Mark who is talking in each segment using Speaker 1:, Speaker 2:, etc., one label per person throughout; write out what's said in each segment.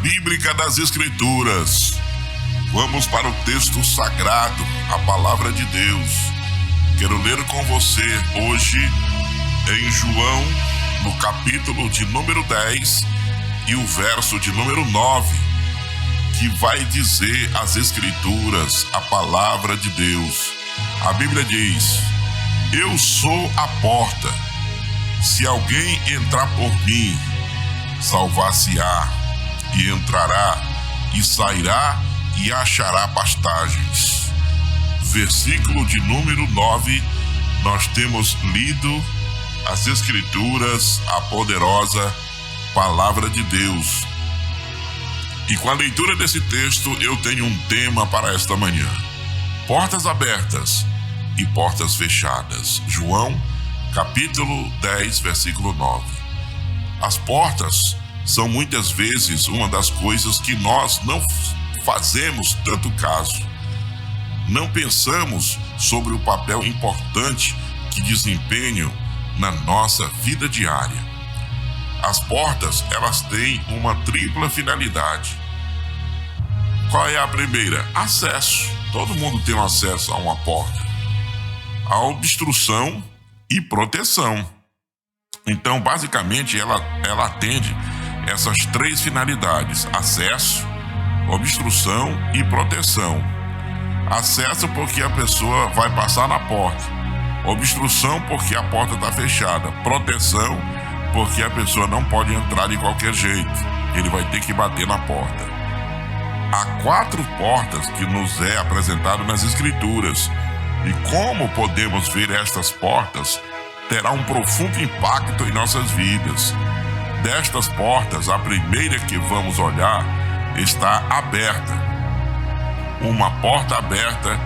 Speaker 1: Bíblica das Escrituras. Vamos para o texto sagrado, a palavra de Deus. Quero ler com você hoje em João, no capítulo de número 10 e o verso de número 9, que vai dizer as Escrituras, a palavra de Deus. A Bíblia diz: eu sou a porta. Se alguém entrar por mim, salvar-se-á, e entrará, e sairá, e achará pastagens. Versículo de número 9, nós temos lido as Escrituras, a poderosa palavra de Deus. E com a leitura desse texto, eu tenho um tema para esta manhã: portas abertas e portas fechadas. João, capítulo 10, versículo 9. As portas são muitas vezes uma das coisas que nós não fazemos tanto caso. Não pensamos sobre o papel importante que desempenham na nossa vida diária. As portas, elas têm uma tripla finalidade. Qual é a primeira? Acesso. Todo mundo tem um acesso a uma porta. A obstrução e proteção. Então, basicamente, ela atende essas três finalidades: acesso, obstrução e proteção. Acesso porque a pessoa vai passar na porta. Obstrução porque a porta está fechada. Proteção porque a pessoa não pode entrar de qualquer jeito. Ele vai ter que bater na porta. Há 4 portas que nos é apresentado nas Escrituras. E como podemos ver estas portas, terá um profundo impacto em nossas vidas. Destas portas, a primeira que vamos olhar está aberta. Uma porta aberta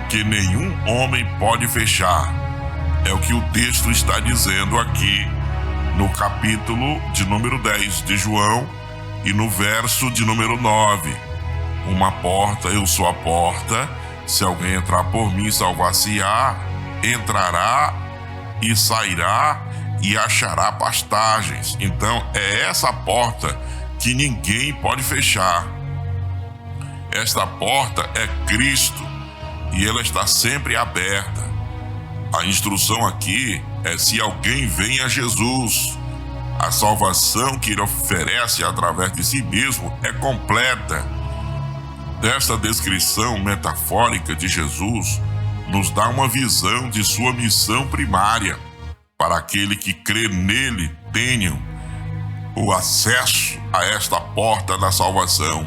Speaker 1: que nenhum homem pode fechar. É o que o texto está dizendo aqui no capítulo de número 10 de João e no verso de número 9. Uma porta, eu sou a porta. Se alguém entrar por mim, salvar-se-á, entrará e sairá e achará pastagens. Então é essa porta que ninguém pode fechar. Esta porta é Cristo e ela está sempre aberta. A instrução aqui é: se alguém vem a Jesus, a salvação que ele oferece através de si mesmo é completa. Esta descrição metafórica de Jesus nos dá uma visão de sua missão primária, para aquele que crê nele tenham o acesso a esta porta da salvação.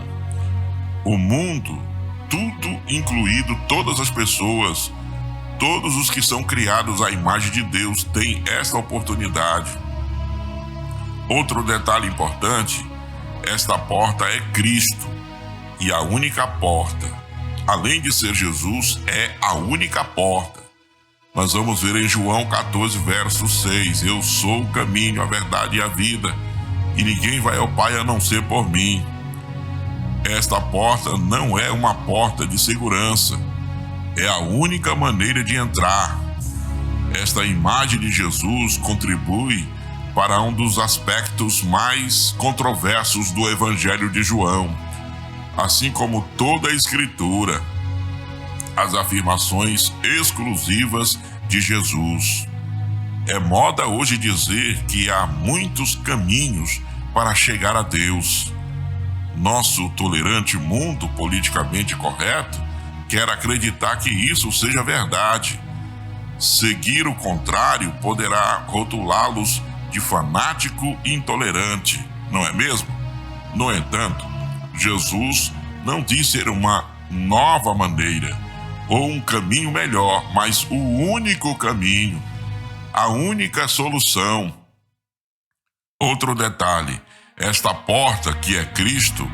Speaker 1: O mundo, tudo incluído, todas as pessoas, todos os que são criados à imagem de Deus têm esta oportunidade. Outro detalhe importante: esta porta é Cristo e a única porta. Além de ser Jesus, é a única porta. Nós vamos ver em João 14, verso 6. Eu sou o caminho, a verdade e a vida, e ninguém vai ao Pai a não ser por mim. Esta porta não é uma porta de segurança. É a única maneira de entrar. Esta imagem de Jesus contribui para um dos aspectos mais controversos do Evangelho de João. Assim como toda a Escritura, as afirmações exclusivas de Jesus. É moda hoje dizer que há muitos caminhos para chegar a Deus. Nosso tolerante mundo politicamente correto quer acreditar que isso seja verdade. Seguir o contrário poderá rotulá-los de fanático e intolerante, não é mesmo? No entanto, Jesus não diz ser uma nova maneira ou um caminho melhor, mas o único caminho, a única solução. Outro detalhe: esta porta que é Cristo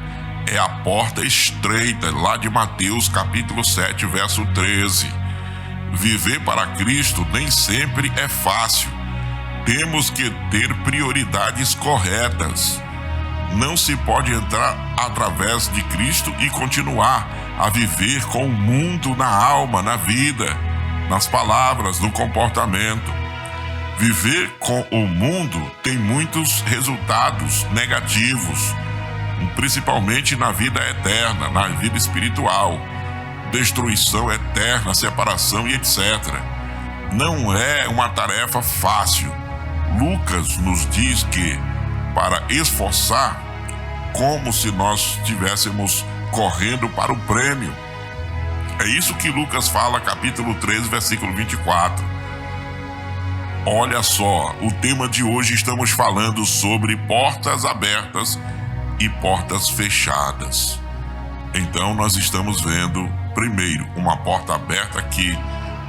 Speaker 1: é a porta estreita, lá de Mateus capítulo 7, verso 13. Viver para Cristo nem sempre é fácil. Temos que ter prioridades corretas. Não se pode entrar através de Cristo e continuar a viver com o mundo na alma, na vida, nas palavras, no comportamento. Viver com o mundo tem muitos resultados negativos. principalmente na vida eterna, na vida espiritual, destruição eterna, separação e etc. Não é uma tarefa fácil. Lucas nos diz que para esforçar, como se nós estivéssemos correndo para o prêmio. É isso que Lucas fala, capítulo 13, versículo 24. Olha só, o tema de hoje estamos falando sobre portas abertas e portas fechadas. Então nós estamos vendo, primeiro, uma porta aberta que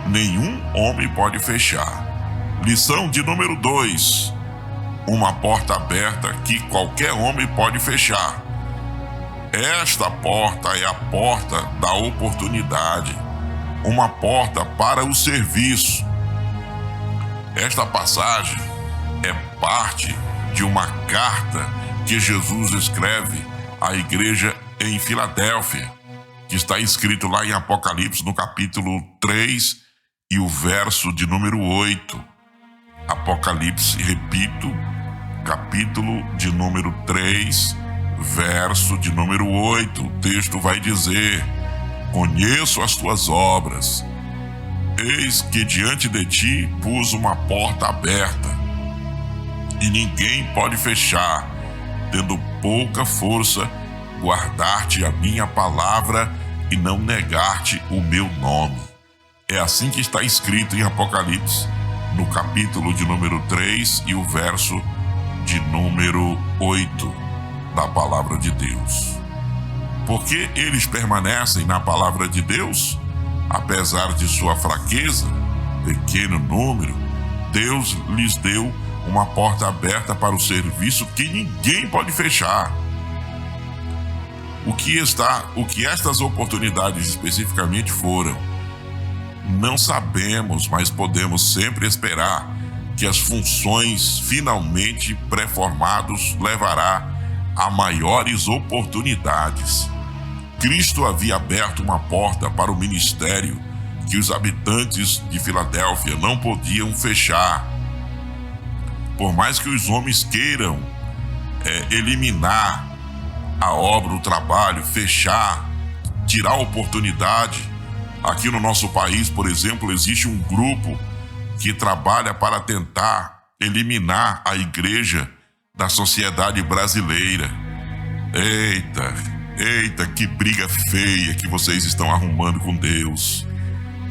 Speaker 1: nenhum homem pode fechar. Lição de número 2. Uma porta aberta que qualquer homem pode fechar. Esta porta é a porta da oportunidade, uma porta para o serviço. Esta passagem é parte de uma carta que Jesus escreve à igreja em Filadélfia, que está escrito lá em Apocalipse, no capítulo 3 e o verso de número 8. Apocalipse, repito, capítulo de número 3, verso de número 8. O texto vai dizer: conheço as tuas obras. Eis que diante de ti pus uma porta aberta, e ninguém pode fechar, tendo pouca força, guardar-te a minha palavra e não negar-te o meu nome. É assim que está escrito em Apocalipse, no capítulo de número 3 e o verso de número 8 da palavra de Deus. Porque eles permanecem na palavra de Deus, apesar de sua fraqueza, pequeno número, Deus lhes deu uma porta aberta para o serviço que ninguém pode fechar. O que estas oportunidades especificamente foram, não sabemos, mas podemos sempre esperar que as funções finalmente pré-formados levará a maiores oportunidades. Cristo havia aberto uma porta para o ministério que os habitantes de Filadélfia não podiam fechar. Por mais que os homens queiram eliminar a obra, o trabalho, fechar, tirar a oportunidade, aqui no nosso país, por exemplo, existe um grupo que trabalha para tentar eliminar a igreja da sociedade brasileira. Eita, que briga feia que vocês estão arrumando com Deus,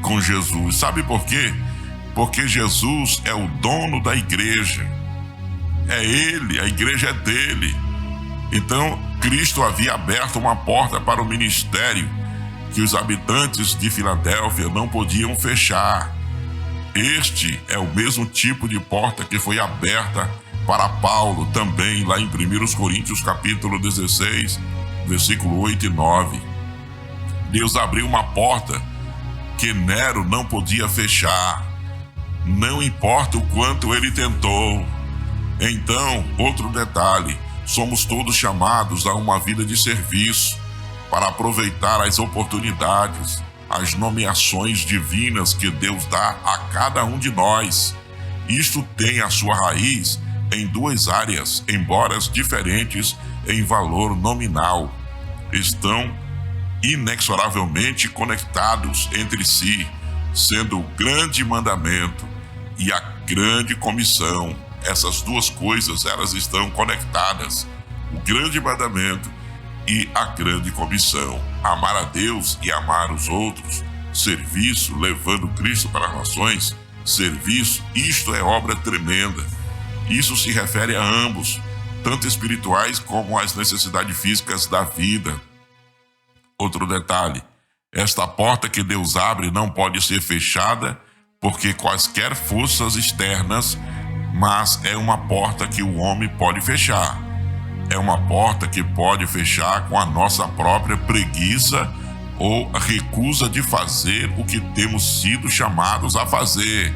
Speaker 1: com Jesus. Sabe por quê? Porque Jesus é o dono da igreja. É Ele, a igreja é dele. Então, Cristo havia aberto uma porta para o ministério que os habitantes de Filadélfia não podiam fechar. Este é o mesmo tipo de porta que foi aberta para Paulo também, lá em 1 Coríntios capítulo 16, versículo 8 e 9. Deus abriu uma porta que Nero não podia fechar, não importa o quanto ele tentou. Então, outro detalhe, somos todos chamados a uma vida de serviço para aproveitar as oportunidades, as nomeações divinas que Deus dá a cada um de nós. Isto tem a sua raiz em duas áreas, embora diferentes em valor nominal. Estão inexoravelmente conectados entre si, sendo o grande mandamento e a grande comissão. Essas duas coisas, elas estão conectadas. O grande mandamento e a grande comissão. Amar a Deus e amar os outros. Serviço, levando Cristo para as nações. Serviço, isto é obra tremenda. Isso se refere a ambos, tanto espirituais como às necessidades físicas da vida. Outro detalhe, esta porta que Deus abre não pode ser fechada porque quaisquer forças externas, mas é uma porta que o homem pode fechar. É uma porta que pode fechar com a nossa própria preguiça ou recusa de fazer o que temos sido chamados a fazer.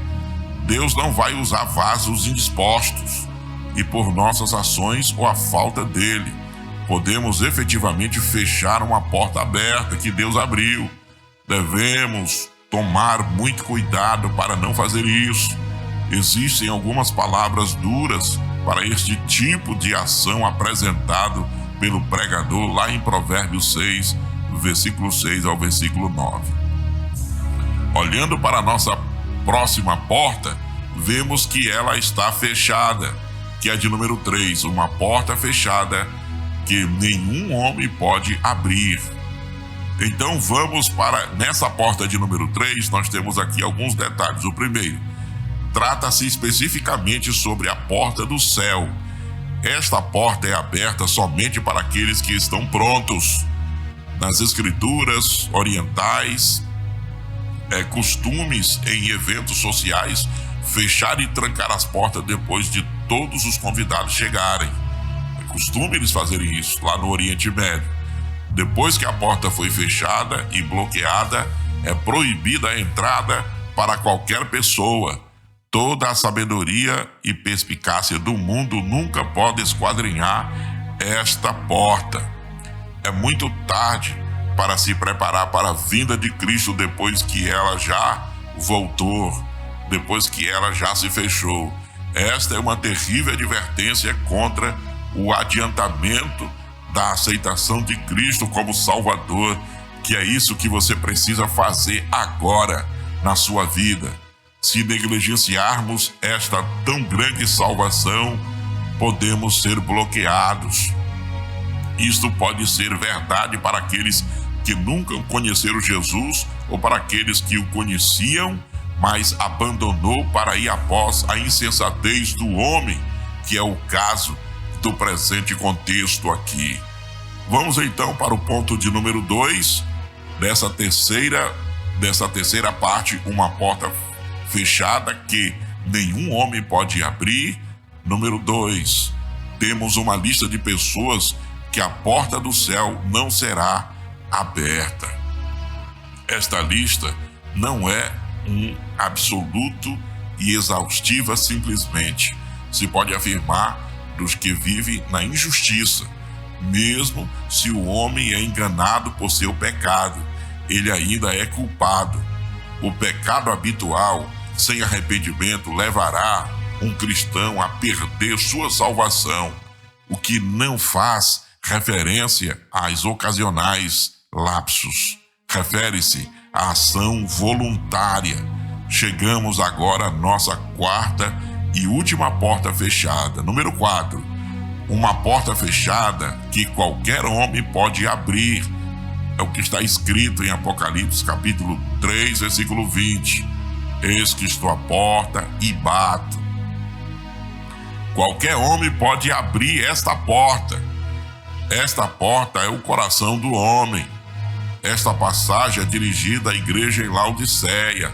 Speaker 1: Deus não vai usar vasos indispostos e por nossas ações ou a falta dele, podemos efetivamente fechar uma porta aberta que Deus abriu. Devemos tomar muito cuidado para não fazer isso. Existem algumas palavras duras para este tipo de ação apresentado pelo pregador lá em Provérbios 6, versículo 6 ao versículo 9. Olhando para a nossa próxima porta, vemos que ela está fechada, que é de número 3, uma porta fechada que nenhum homem pode abrir. Então vamos para, nessa porta de número 3, nós temos aqui alguns detalhes. O primeiro, trata-se especificamente sobre a porta do céu. Esta porta é aberta somente para aqueles que estão prontos. Nas escrituras orientais, costumes em eventos sociais fechar e trancar as portas depois de todos os convidados chegarem. É costume eles fazerem isso lá no Oriente Médio. Depois que a porta foi fechada e bloqueada, é proibida a entrada para qualquer pessoa. Toda a sabedoria e perspicácia do mundo nunca pode esquadrinhar esta porta. É muito tarde para se preparar para a vinda de Cristo depois que ela já voltou, depois que ela já se fechou. Esta é uma terrível advertência contra o adiantamento da aceitação de Cristo como Salvador, que é isso que você precisa fazer agora na sua vida. Se negligenciarmos esta tão grande salvação, podemos ser bloqueados. Isto pode ser verdade para aqueles que nunca conheceram Jesus ou para aqueles que o conheciam, mas abandonou para ir após a insensatez do homem, que é o caso do presente contexto aqui. Vamos então para o ponto de número 2, dessa terceira parte, uma porta fechada que nenhum homem pode abrir. Número 2, temos uma lista de pessoas que a porta do céu não será aberta. Esta lista não é um absoluto e exaustiva simplesmente. Se pode afirmar dos que vivem na injustiça, mesmo se o homem é enganado por seu pecado, ele ainda é culpado. O pecado habitual, sem arrependimento, levará um cristão a perder sua salvação, o que não faz referência às ocasionais lapsos. Refere-se à ação voluntária. Chegamos agora à nossa quarta e última porta fechada. Número 4. Uma porta fechada que qualquer homem pode abrir. É o que está escrito em Apocalipse, capítulo 3, versículo 20. Eis que estou à porta e bato. Qualquer homem pode abrir esta porta. Esta porta é o coração do homem. Esta passagem é dirigida à igreja em Laodiceia.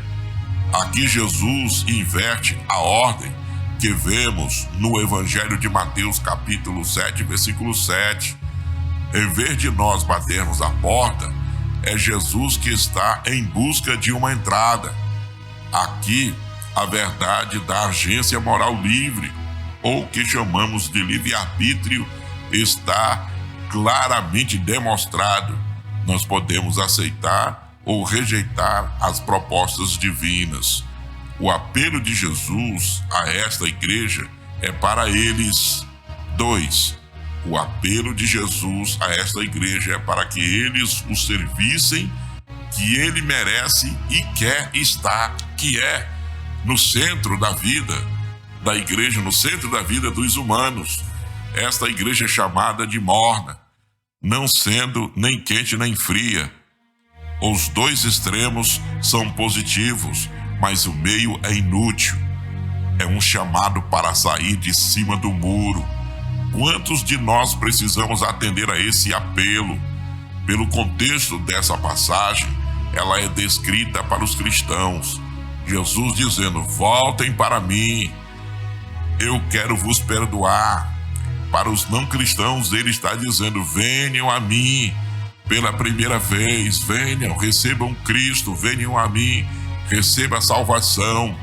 Speaker 1: Aqui Jesus inverte a ordem que vemos no Evangelho de Mateus, capítulo 7, versículo 7. Em vez de nós batermos a porta, é Jesus que está em busca de uma entrada. Aqui, a verdade da agência moral livre, ou que chamamos de livre-arbítrio, está claramente demonstrado. Nós podemos aceitar ou rejeitar as propostas divinas. O apelo de Jesus a esta igreja é para eles. 2. O apelo de Jesus a esta igreja é para que eles o servissem, que ele merece e quer estar, que é no centro da vida da igreja, no centro da vida dos humanos. Esta igreja é chamada de morna, não sendo nem quente nem fria. Os dois extremos são positivos, mas o meio é inútil. É um chamado para sair de cima do muro. Quantos de nós precisamos atender a esse apelo? Pelo contexto dessa passagem, ela é descrita para os cristãos. Jesus dizendo: voltem para mim, eu quero vos perdoar. Para os não cristãos, ele está dizendo: venham a mim pela primeira vez, venham, recebam Cristo, venham a mim, recebam a salvação.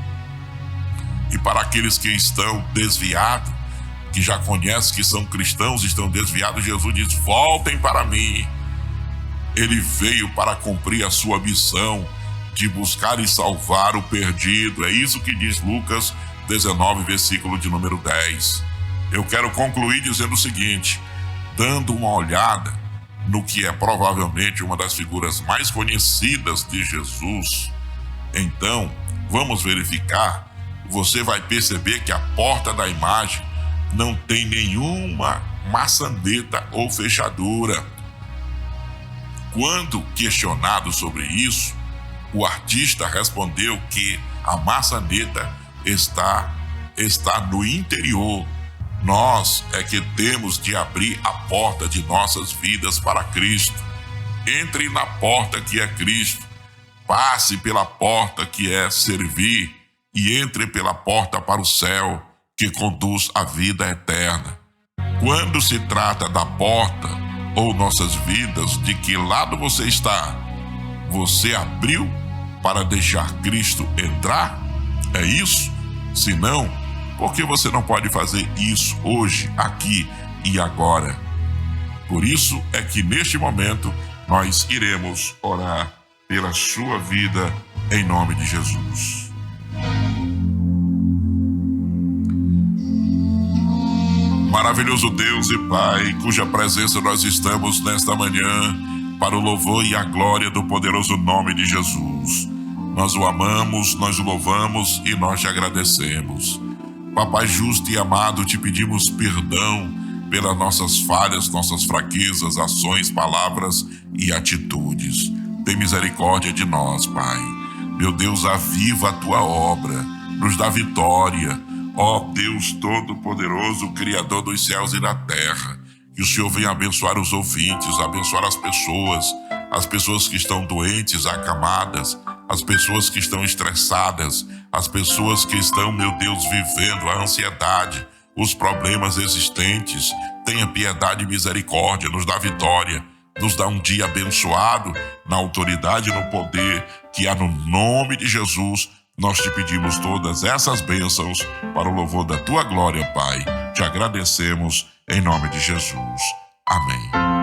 Speaker 1: E para aqueles que estão desviados, que já conhecem que são cristãos, estão desviados, Jesus diz: voltem para mim. Ele veio para cumprir a sua missão de buscar e salvar o perdido. É isso que diz Lucas 19, versículo de número 10. Eu quero concluir dizendo o seguinte: dando uma olhada no que é provavelmente uma das figuras mais conhecidas de Jesus, então vamos verificar. Você vai perceber que a porta da imagem não tem nenhuma maçaneta ou fechadura. Quando questionado sobre isso, o artista respondeu que a maçaneta está no interior. Nós é que temos de abrir a porta de nossas vidas para Cristo. Entre na porta que é Cristo, passe pela porta que é servir e entre pela porta para o céu, que conduz à vida eterna. Quando se trata da porta ou nossas vidas, de que lado você está? Você abriu para deixar Cristo entrar? É isso? Se não, por que você não pode fazer isso hoje, aqui e agora? Por isso é que neste momento nós iremos orar pela sua vida em nome de Jesus. Maravilhoso Deus e Pai, cuja presença nós estamos nesta manhã para o louvor e a glória do poderoso nome de Jesus. Nós o amamos, nós o louvamos e nós te agradecemos. Papai justo e amado, te pedimos perdão pelas nossas falhas, nossas fraquezas, ações, palavras e atitudes. Tem misericórdia de nós, Pai. Meu Deus, aviva a tua obra, nos dá vitória. Ó Deus Todo-Poderoso, Criador dos céus e da terra, que o Senhor venha abençoar os ouvintes, abençoar as pessoas que estão doentes, acamadas, as pessoas que estão estressadas, as pessoas que estão, meu Deus, vivendo a ansiedade, os problemas existentes. Tenha piedade e misericórdia, nos dá vitória, nos dá um dia abençoado na autoridade e no poder que há no nome de Jesus. Nós te pedimos todas essas bênçãos para o louvor da tua glória, Pai. Te agradecemos em nome de Jesus. Amém.